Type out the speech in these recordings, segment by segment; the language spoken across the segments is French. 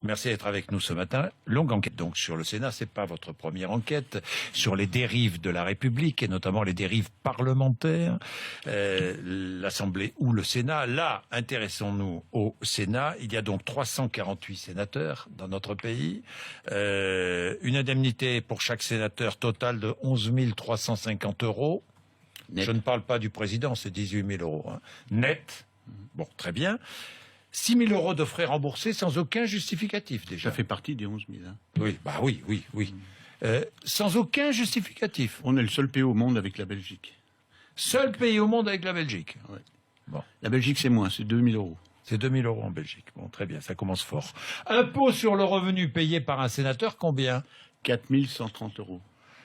Merci d'être avec nous ce matin. Longue enquête donc sur le Sénat, c'est pas votre première enquête, sur les dérives de la République et notamment les dérives parlementaires, l'Assemblée ou le Sénat. Là, intéressons-nous au Sénat. Il y a donc 348 sénateurs dans notre pays, une indemnité pour chaque sénateur totale de 11 350 €. Net. Je ne parle pas du président, c'est 18 000 €. Hein. Net. Bon, très bien. 6 000 € de frais remboursés sans aucun justificatif, déjà. Ça fait partie des 11 000. Hein. Oui, bah oui. Sans aucun justificatif. On est le seul pays au monde avec la Belgique. Seul pays au monde avec la Belgique. Ouais. Bon. La Belgique, c'est moins, c'est 2 000 €. C'est 2 000 € en Belgique. Bon, très bien, ça commence fort. Impôt sur le revenu payé par un sénateur, combien? 4 130 €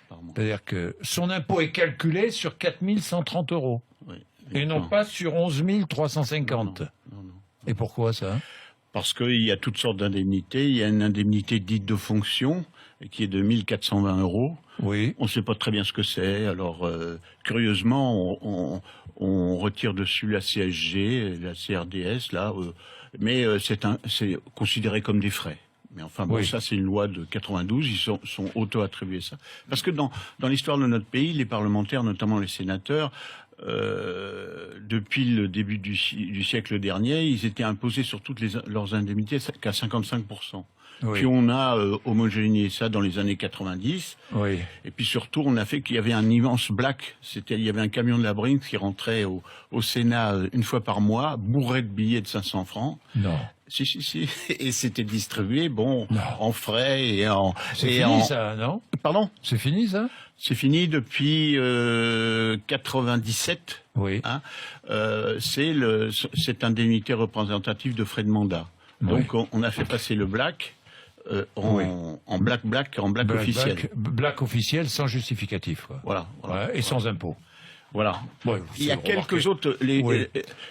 par mois. C'est-à-dire que son impôt est calculé sur 4 130 €. Oui. Et non pas sur 11 350. Non. Et pourquoi ça? Parce qu'il y a toutes sortes d'indemnités. Il y a une indemnité dite de fonction qui est de 1 420 €. Oui. On ne sait pas très bien ce que c'est. Alors, curieusement, on retire dessus la CSG, la CRDS, là, mais c'est considéré comme des frais. Mais enfin, bon, oui. Ça, c'est une loi de 92. Ils sont auto-attribués ça. Parce que dans l'histoire de notre pays, les parlementaires, notamment les sénateurs, depuis le début du siècle dernier, ils étaient imposés sur toutes leurs indemnités qu'à 55%. Oui. Puis on a homogénéisé ça dans les années 90. Oui. Et puis surtout, on a fait qu'il y avait un immense black. Il y avait un camion de la Brinks qui rentrait au Sénat une fois par mois, bourré de billets de 500 francs. Non. Si. Et c'était distribué, en frais et en... C'est fini ça, non? Pardon? C'est fini ça? C'est fini depuis 97. Oui. Hein, cette indemnité représentative de frais de mandat. Donc oui. on a fait passer le black en black officiel. Black officiel sans justificatif. Quoi. Voilà. Et sans impôt. Voilà. Ouais, il y a quelques autres.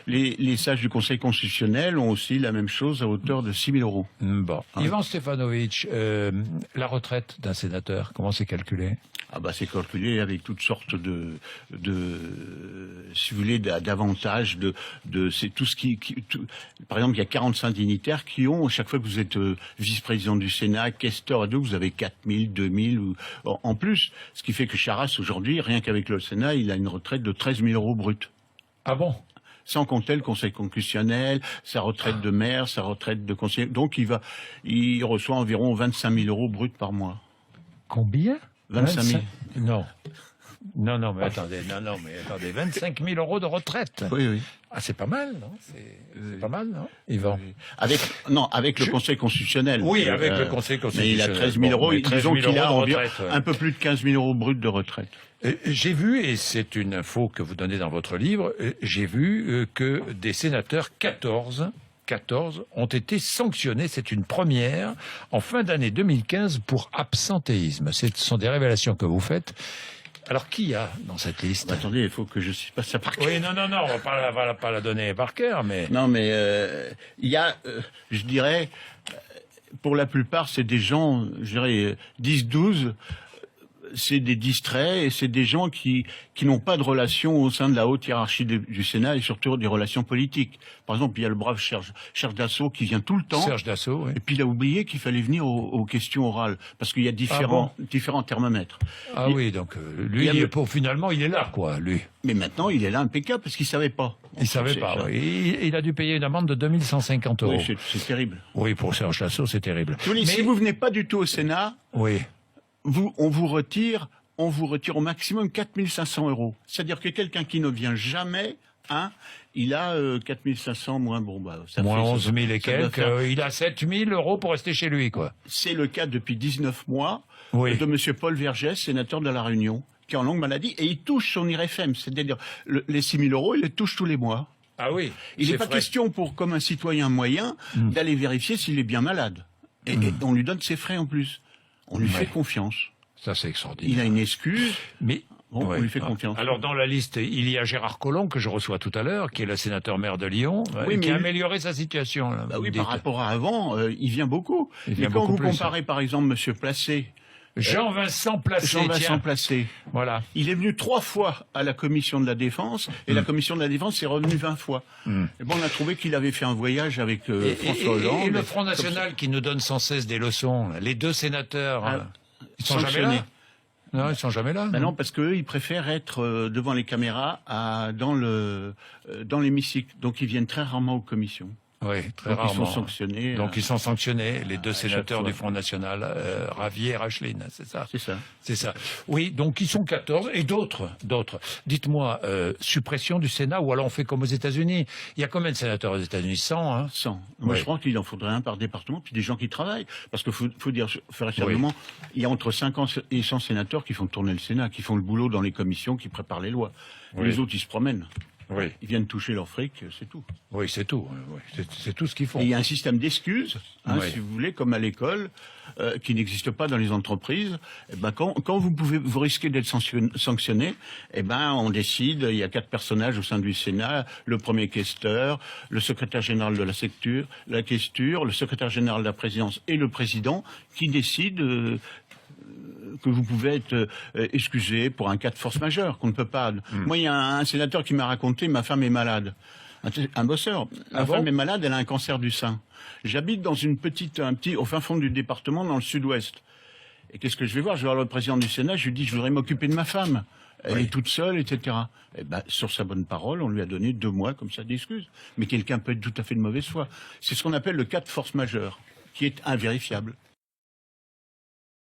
Les sages du Conseil constitutionnel ont aussi la même chose à hauteur de 6 000 €. Bon. Hein. Ivan Stefanovic, la retraite d'un sénateur, comment c'est calculé? C'est calculé avec toutes sortes si vous voulez, d'avantages, c'est tout ce par exemple, il y a 45 dignitaires qui ont, chaque fois que vous êtes vice-président du Sénat, questeur, vous avez 4 000, 2 000 en plus. Ce qui fait que Charras, aujourd'hui, rien qu'avec le Sénat, il a une retraite de 13 000 € brut. Ah bon? Sans compter le Conseil constitutionnel, sa retraite de maire, sa retraite de conseiller. Donc il reçoit environ 25 000 € brut par mois. Combien? 25 000. Non, mais attendez, 25 000 € de retraite. Oui. Ah, c'est pas mal, non? C'est pas mal, non, Yvan? Avec le Conseil constitutionnel. Oui, avec le Conseil constitutionnel. Mais il a 13 000 €. Disons qu'il a un peu plus de 15 000 € brut de retraite. J'ai vu, et c'est une info que vous donnez dans votre livre, j'ai vu que des sénateurs, 14 ont été sanctionnés, c'est une première, en fin d'année 2015 pour absentéisme. Ce sont des révélations que vous faites. Alors, qui y a dans cette liste? Attendez, il faut que je ne passe ça par cœur. Oui, non, on va pas la donner par cœur, mais... Non, mais il y a, je dirais, pour la plupart, c'est des gens, je dirais, 10-12... c'est des distraits et c'est des gens qui n'ont pas de relation au sein de la haute hiérarchie du Sénat et surtout des relations politiques. Par exemple, il y a le brave Serge Dassault qui vient tout le temps. Serge Dassault, oui. Et puis il a oublié qu'il fallait venir aux questions orales parce qu'il y a différents thermomètres. Ah oui, donc lui, finalement, il est là, quoi, lui. Mais maintenant, il est là impeccable parce qu'il savait pas. Il savait pas, oui. Il a dû payer une amende de 2 150 €. Oui, c'est terrible. Oui, pour Serge Dassault, c'est terrible. Mais si vous venez pas du tout au Sénat... Oui. On vous retire au maximum 4 500 €. C'est-à-dire que quelqu'un qui ne vient jamais, il a 4 500 moins ça moins 11 000 et quelques, il a 7 000 € pour rester chez lui, quoi. C'est le cas depuis 19 mois de monsieur Paul Vergès, sénateur de La Réunion, qui est en longue maladie, et il touche son IRFM, c'est-à-dire les 6 000 € il les touche tous les mois. Ah oui. Il n'est pas question comme un citoyen moyen, d'aller vérifier s'il est bien malade. Et on lui donne ses frais en plus. On lui fait confiance. Ça, c'est extraordinaire. Il a une excuse, mais on lui fait confiance. Alors, dans la liste, il y a Gérard Collomb, que je reçois tout à l'heure, qui est le sénateur-maire de Lyon, qui a amélioré sa situation. Là, par rapport à avant, il vient beaucoup. Et quand vous comparez, par exemple, M. Placé, Jean-Vincent Placé. Jean-Vincent tiens. Placé. Voilà. Il est venu 3 fois à la commission de la Défense, et la commission de la Défense est revenue 20 fois. Et bon, on a trouvé qu'il avait fait un voyage avec François Hollande. Et le Front National qui nous donne sans cesse des leçons. Les 2 sénateurs, ils sont jamais là. Non, ils sont jamais là. Ben non, parce qu'eux, ils préfèrent être devant les caméras dans l'hémicycle. Donc ils viennent très rarement aux commissions. Oui, très Donc rarement. ils sont sanctionnés. Donc ils sont sanctionnés, les 2 à sénateurs chaque du fois. Front National, Ravier et Racheline, c'est ça? C'est ça. C'est ça. Oui, donc ils sont 14 et d'autres. Dites-moi, suppression du Sénat ou alors on fait comme aux États-Unis. Il y a combien de sénateurs aux États-Unis? 100, hein? 100. Moi, Ouais. je crois qu'il en faudrait un par département, puis des gens qui travaillent. Parce qu'il faut dire, faire sérieusement, il y a entre 50 et 100 sénateurs qui font tourner le Sénat, qui font le boulot dans les commissions, qui préparent les lois. Oui. Les autres, ils se promènent. Oui. Ils viennent toucher leur fric, c'est tout. Oui, c'est tout. Oui, c'est tout ce qu'ils font. Et il y a un système d'excuses, Ouais. si vous voulez, comme à l'école, qui n'existe pas dans les entreprises. Eh ben, quand vous risquez d'être sanctionné, eh ben, on décide, il y a 4 personnages au sein du Sénat, le premier questeur, le secrétaire général de la questure, le secrétaire général de la présidence et le président, qui décident que vous pouvez être excusé pour un cas de force majeure, qu'on ne peut pas. Moi, il y a un sénateur qui m'a raconté, ma femme est malade. Un bosseur. Ma femme est malade, elle a un cancer du sein. J'habite dans au fin fond du département, dans le sud-ouest. Et qu'est-ce que je vais voir? Je vais voir le président du Sénat, je lui dis, je voudrais m'occuper de ma femme. Elle est toute seule, etc. Et ben, sur sa bonne parole, on lui a donné 2 mois comme ça d'excuses. Mais quelqu'un peut être tout à fait de mauvaise foi. C'est ce qu'on appelle le cas de force majeure, qui est invérifiable.